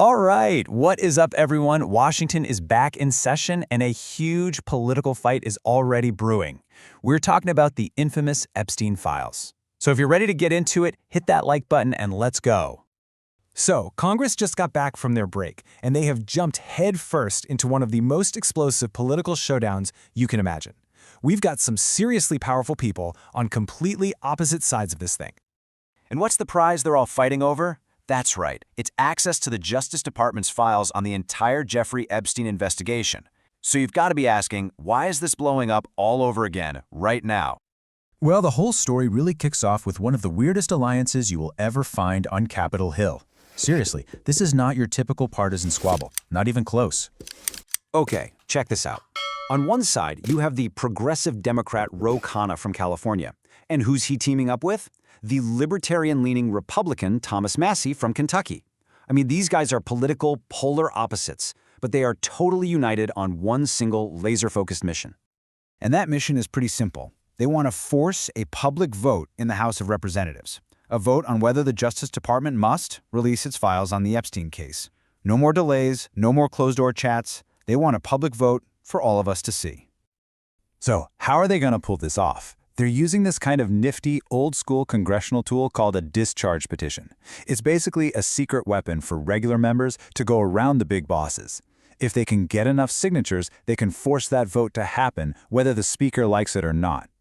All right, what is up, everyone? Washington is back in session, and a huge political fight is already brewing. We're talking about the infamous Epstein files. So if you're ready to get into it, hit that like button and let's go. So, Congress just got back from their break, and they have jumped headfirst into one of the most explosive political showdowns you can imagine. We've got some seriously powerful people on completely opposite sides of this thing. And what's the prize they're all fighting over? That's right, it's access to the Justice Department's files on the entire Jeffrey Epstein investigation. So you've got to be asking, why is this blowing up all over again, right now? Well, the whole story really kicks off with one of the weirdest alliances you will ever find on Capitol Hill. Seriously, this is not your typical partisan squabble, not even close. Okay, check this out. On one side, you have the progressive Democrat Khanna from California. And who's he teaming up with? The libertarian-leaning Republican Thomas Massie from Kentucky. I mean, these guys are political polar opposites, but they are totally united on one single laser-focused mission. And that mission is pretty simple. They want to force a public vote in the House of Representatives. A vote on whether the Justice Department must release its files on the Epstein case. No more delays, no more closed-door chats. They want a public vote for all of us to see. So, how are they going to pull this off? They're using this kind of nifty, old-school congressional tool called a discharge petition. It's basically a secret weapon for regular members to go around the big bosses. If they can get enough signatures, they can force that vote to happen, whether the speaker likes it or not.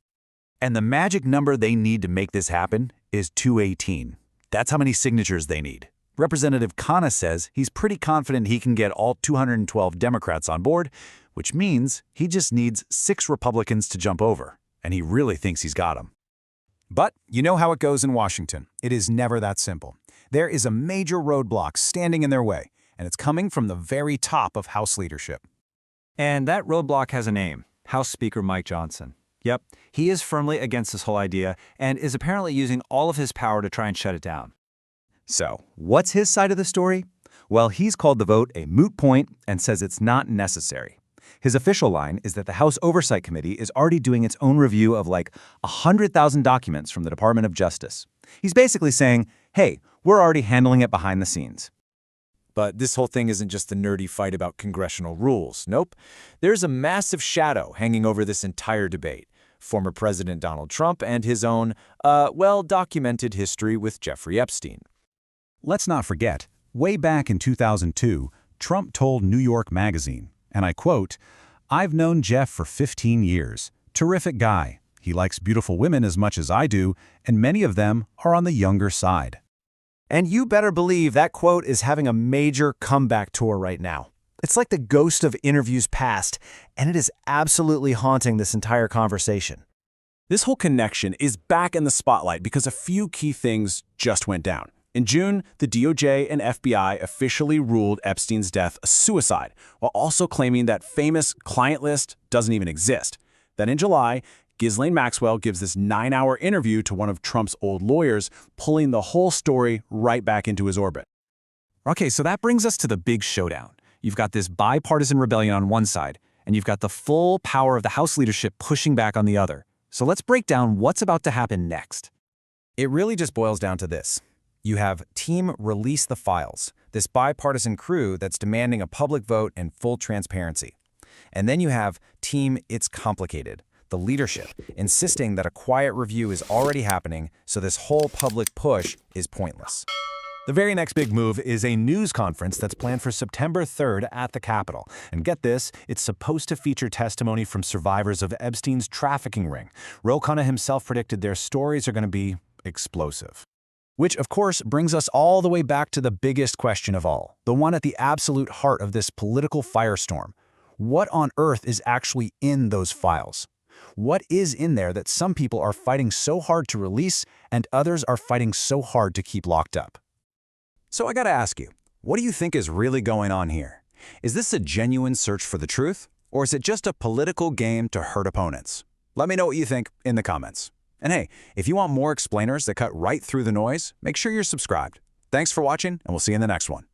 And the magic number they need to make this happen is 218. That's how many signatures they need. Representative Khanna says he's pretty confident he can get all 212 Democrats on board, which means he just needs 6 Republicans to jump over. And he really thinks he's got them. But you know how it goes in Washington. It is never that simple. There is a major roadblock standing in their way, and it's coming from the very top of House leadership. And that roadblock has a name, House Speaker Mike Johnson. Yep, he is firmly against this whole idea and is apparently using all of his power to try and shut it down. So, what's his side of the story? Well, he's called the vote a moot point and says it's not necessary. His official line is that the House Oversight Committee is already doing its own review of like 100,000 documents from the Department of Justice. He's basically saying, hey, we're already handling it behind the scenes. But this whole thing isn't just the nerdy fight about congressional rules. Nope. There's a massive shadow hanging over this entire debate. Former President Donald Trump and his own, well-documented history with Jeffrey Epstein. Let's not forget, way back in 2002, Trump told New York Magazine, and I quote, "I've known Jeff for 15 years. Terrific guy. He likes beautiful women as much as I do, and many of them are on the younger side." And you better believe that quote is having a major comeback tour right now. It's like the ghost of interviews past, and it is absolutely haunting this entire conversation. This whole connection is back in the spotlight because a few key things just went down. In June, the DOJ and FBI officially ruled Epstein's death a suicide, while also claiming that famous client list doesn't even exist. Then in July, Ghislaine Maxwell gives this 9-hour interview to one of Trump's old lawyers, pulling the whole story right back into his orbit. Okay, so that brings us to the big showdown. You've got this bipartisan rebellion on one side, and you've got the full power of the House leadership pushing back on the other. So let's break down what's about to happen next. It really just boils down to this. You have Team Release the Files, this bipartisan crew that's demanding a public vote and full transparency. And then you have Team It's Complicated, the leadership, insisting that a quiet review is already happening, so this whole public push is pointless. The very next big move is a news conference that's planned for September 3rd at the Capitol. And get this, it's supposed to feature testimony from survivors of Epstein's trafficking ring. Khanna himself predicted their stories are going to be explosive. Which, of course, brings us all the way back to the biggest question of all, the one at the absolute heart of this political firestorm. What on earth is actually in those files? What is in there that some people are fighting so hard to release and others are fighting so hard to keep locked up? So I gotta ask you, what do you think is really going on here? Is this a genuine search for the truth, or is it just a political game to hurt opponents? Let me know what you think in the comments. And hey, if you want more explainers that cut right through the noise, make sure you're subscribed. Thanks for watching, and we'll see you in the next one.